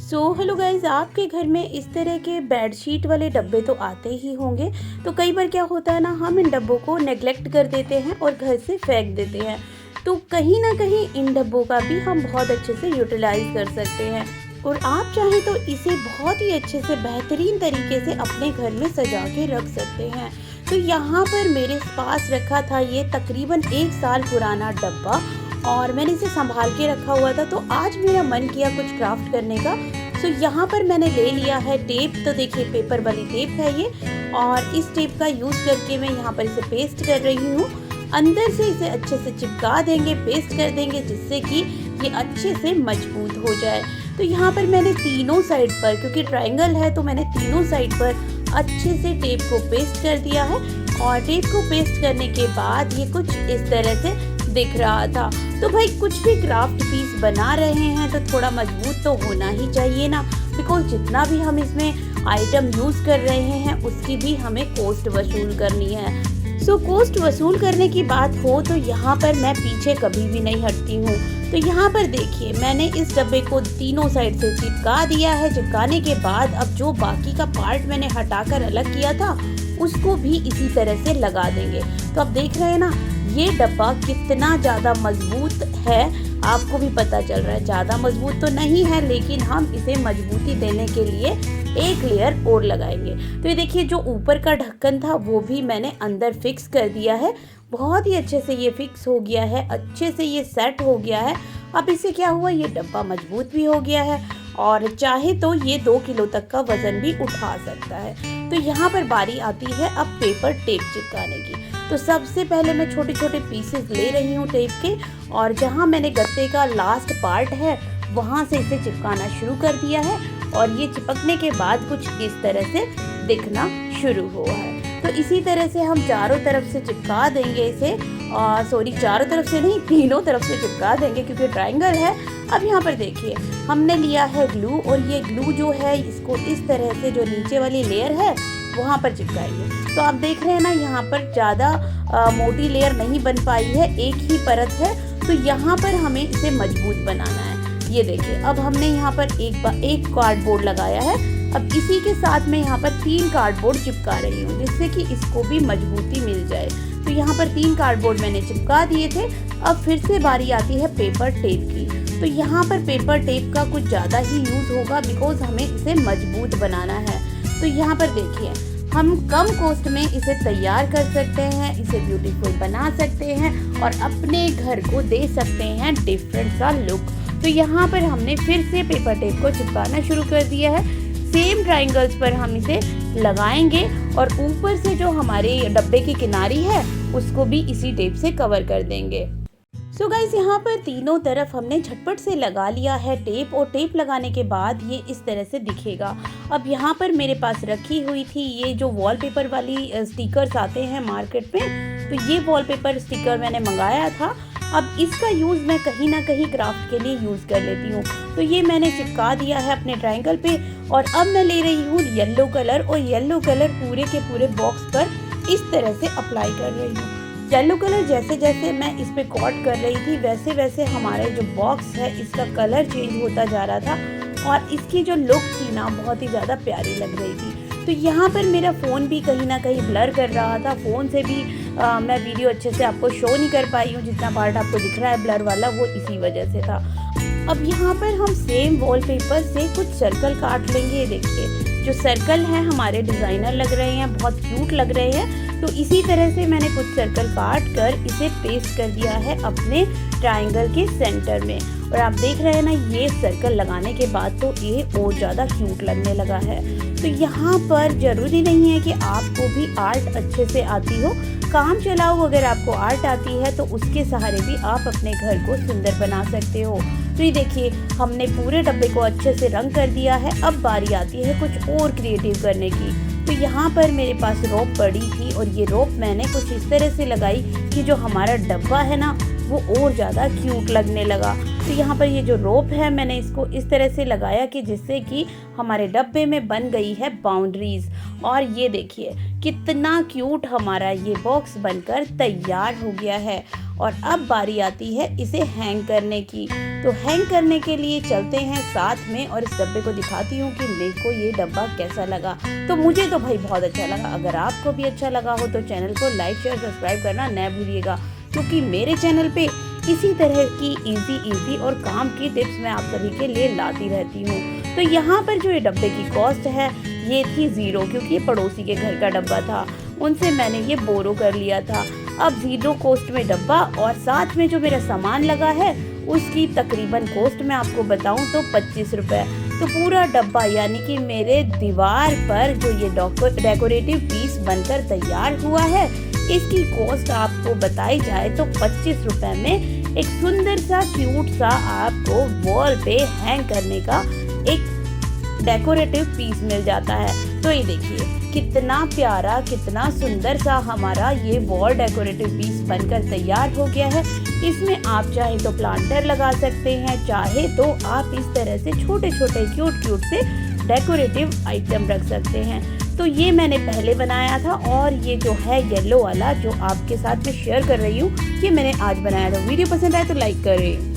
Hello guys, आपके घर में इस तरह के बेडशीट वाले डब्बे तो आते ही होंगे। तो कई बार क्या होता है ना, हम इन डब्बों को नेग्लेक्ट कर देते हैं और घर से फेंक देते हैं। तो कहीं ना कहीं इन डब्बों का भी हम बहुत अच्छे से यूटिलाइज कर सकते हैं और आप चाहें तो इसे बहुत ही अच्छे से बेहतरीन तरीके से अपने घर में सजा के रख सकते हैं। तो यहाँ पर मेरे पास रखा था ये तकरीबन 1 साल पुराना डब्बा और मैंने इसे संभाल के रखा हुआ था। तो आज मेरा मन किया कुछ क्राफ्ट करने का। तो यहाँ पर मैंने ले लिया है टेप। तो देखिए, पेपर वाली टेप है ये और इस टेप का यूज़ करके मैं यहाँ पर इसे पेस्ट कर रही हूँ। अंदर से इसे अच्छे से चिपका देंगे, पेस्ट कर देंगे, जिससे कि ये अच्छे से मजबूत हो जाए। तो यहाँ पर मैंने तीनों साइड पर, क्योंकि ट्रायंगल है तो मैंने तीनों साइड पर अच्छे से टेप को पेस्ट कर दिया है। और टेप को पेस्ट करने के बाद ये कुछ इस तरह से दिख रहा था। तो भाई, कुछ भी क्राफ्ट पीस बना रहे हैं तो थोड़ा मजबूत तो होना ही चाहिए ना, बिकॉज जितना भी हम इसमें आइटम यूज़ कर रहे हैं उसकी भी हमें कॉस्ट वसूल करनी है। कॉस्ट वसूल करने की बात हो तो यहाँ पर मैं पीछे कभी भी नहीं हटती हूँ। तो यहाँ पर देखिए, मैंने इस डब्बे को तीनों साइड से चिपका दिया है। चिपकाने के बाद अब जो बाकी का पार्ट मैंने हटाकर अलग किया था उसको भी इसी तरह से लगा देंगे। तो आप देख रहे हैं ना, ये डब्बा कितना ज़्यादा मजबूत है, आपको भी पता चल रहा है। ज़्यादा मजबूत तो नहीं है, लेकिन हम इसे मजबूती देने के लिए एक लेयर और लगाएंगे। तो ये देखिए, जो ऊपर का ढक्कन था वो भी मैंने अंदर फिक्स कर दिया है। बहुत ही अच्छे से ये फिक्स हो गया है, अच्छे से ये सेट हो गया है। अब इससे क्या हुआ, ये डब्बा मजबूत भी हो गया है और चाहे तो ये 2 किलो तक का वज़न भी उठा सकता है। तो यहाँ पर बारी आती है अब पेपर टेप चिपकाने की। तो सबसे पहले मैं छोटे छोटे पीसेस ले रही हूँ टेप के, और जहाँ मैंने गत्ते का लास्ट पार्ट है वहाँ से इसे चिपकाना शुरू कर दिया है। और ये चिपकने के बाद कुछ इस तरह से दिखना शुरू हुआ है। तो इसी तरह से हम चारों तरफ से चिपका देंगे इसे। चारों तरफ से नहीं, तीनों तरफ से चिपका देंगे, क्योंकि ट्रायंगल है। अब यहाँ पर देखिए, हमने लिया है ग्लू, और ये ग्लू जो है इसको इस तरह से जो नीचे वाली लेयर है वहाँ पर चिपकाएंगे। तो आप देख रहे हैं ना, यहाँ पर ज़्यादा मोटी लेयर नहीं बन पाई है, एक ही परत है। तो यहाँ पर हमें इसे मजबूत बनाना है। ये देखिए, अब हमने यहाँ पर एक कार्डबोर्ड लगाया है। अब इसी के साथ मैं यहाँ पर 3 कार्डबोर्ड चिपका रही हूँ, जिससे कि इसको भी मजबूती मिल जाए। तो यहाँ पर 3 कार्डबोर्ड मैंने चिपका दिए थे। अब फिर से बारी आती है पेपर टेप की। तो यहाँ पर पेपर टेप का कुछ ज़्यादा ही यूज़ होगा, बिकॉज हमें इसे मजबूत बनाना है। तो यहाँ पर देखिए, हम कम कॉस्ट में इसे तैयार कर सकते हैं, इसे ब्यूटीफुल बना सकते हैं और अपने घर को दे सकते हैं डिफरेंट सा लुक। तो यहाँ पर हमने फिर से पेपर टेप को चिपकाना शुरू कर दिया है। सेम ट्रायंगल्स पर हम इसे लगाएंगे और ऊपर से जो हमारे डब्बे की किनारी है उसको भी इसी टेप से कवर कर देंगे। गाइस, यहाँ पर तीनों तरफ हमने झटपट से लगा लिया है टेप, और टेप लगाने के बाद ये इस तरह से दिखेगा। अब यहाँ पर मेरे पास रखी हुई थी ये जो वॉलपेपर वाली स्टिकर्स आते हैं मार्केट में। तो ये वॉलपेपर स्टिकर मैंने मंगाया था। अब इसका यूज़ मैं कहीं ना कहीं क्राफ्ट के लिए यूज़ कर लेती हूँ। तो ये मैंने चिपका दिया है अपने ट्रायंगल पे, और अब मैं ले रही हूँ येलो कलर, और येलो कलर पूरे के पूरे बॉक्स पर इस तरह से अप्लाई कर रही हूँ। येलो कलर जैसे जैसे मैं इस पे कोट कर रही थी, वैसे वैसे हमारे जो बॉक्स है इसका कलर चेंज होता जा रहा था और इसकी जो लुक थी ना, बहुत ही ज़्यादा प्यारी लग रही थी। तो यहाँ पर मेरा फ़ोन भी कहीं ना कहीं ब्लर कर रहा था। फ़ोन से भी मैं वीडियो अच्छे से आपको शो नहीं कर पाई हूँ। जितना पार्ट आपको दिख रहा है ब्लर वाला, वो इसी वजह से था। अब यहाँ पर हम सेम वॉलपेपर से कुछ सर्कल काट लेंगे। ये देखिए, जो सर्कल हैं हमारे डिज़ाइनर लग रहे हैं, बहुत क्यूट लग रहे हैं। तो इसी तरह से मैंने कुछ सर्कल काट कर इसे पेस्ट कर दिया है अपने ट्रायंगल के सेंटर में। और आप देख रहे हैं ना, ये सर्कल लगाने के बाद तो ये और ज़्यादा क्यूट लगने लगा है। तो यहाँ पर ज़रूरी नहीं है कि आपको भी आर्ट अच्छे से आती हो। काम चलाओ, अगर आपको आर्ट आती है तो उसके सहारे भी आप अपने घर को सुंदर बना सकते हो। तो ये देखिए, हमने पूरे डब्बे को अच्छे से रंग कर दिया है। अब बारी आती है कुछ और क्रिएटिव करने की। तो यहाँ पर मेरे पास रोप पड़ी थी, और ये रोप मैंने कुछ इस तरह से लगाई कि जो हमारा डब्बा है ना, वो और ज़्यादा क्यूट लगने लगा। तो यहाँ पर ये जो रोप है, मैंने इसको इस तरह से लगाया कि जिससे कि हमारे डब्बे में बन गई है बाउंड्रीज। और ये देखिए, कितना क्यूट हमारा ये बॉक्स बनकर तैयार हो गया है। और अब बारी आती है इसे हैंग करने की। तो हैंग करने के लिए चलते हैं साथ में और इस डब्बे को दिखाती हूँ कि मेरे को ये डब्बा कैसा लगा। तो मुझे तो भाई बहुत अच्छा लगा। अगर आपको भी अच्छा लगा हो तो चैनल को लाइक शेयर सब्सक्राइब करना न भूलिएगा, क्योंकि मेरे चैनल पे इसी तरह की इजी और काम की टिप्स मैं आप सभी के लिए लाती रहती हूँ। तो यहाँ पर जो ये डब्बे की कॉस्ट है ये थी 0, क्योंकि ये पड़ोसी के घर का डब्बा था, उनसे मैंने ये बोरो कर लिया था। अब 0 कॉस्ट में डब्बा और साथ में जो मेरा सामान लगा है उसकी तकरीबन कॉस्ट मैं आपको बताऊं तो 25 रुपये। तो पूरा डब्बा यानी कि मेरे दीवार पर जो ये डेकोरेटिव पीस बनकर तैयार हुआ है इसकी कॉस्ट आपको बताई जाए तो 25 रुपये में एक सुंदर सा क्यूट सा आपको वॉल पे हैंग करने का एक डेकोरेटिव पीस मिल जाता है। तो ये देखिए कितना प्यारा कितना सुंदर सा हमारा ये वॉल डेकोरेटिव पीस बनकर तैयार हो गया है। इसमें आप चाहे तो प्लांटर लगा सकते हैं, चाहे तो आप इस तरह से छोटे छोटे क्यूट से डेकोरेटिव आइटम रख सकते हैं। तो ये मैंने पहले बनाया था और ये जो है येलो वाला जो आपके साथ में शेयर कर रही हूँ ये मैंने आज बनाया था। वीडियो पसंद आए तो लाइक करें।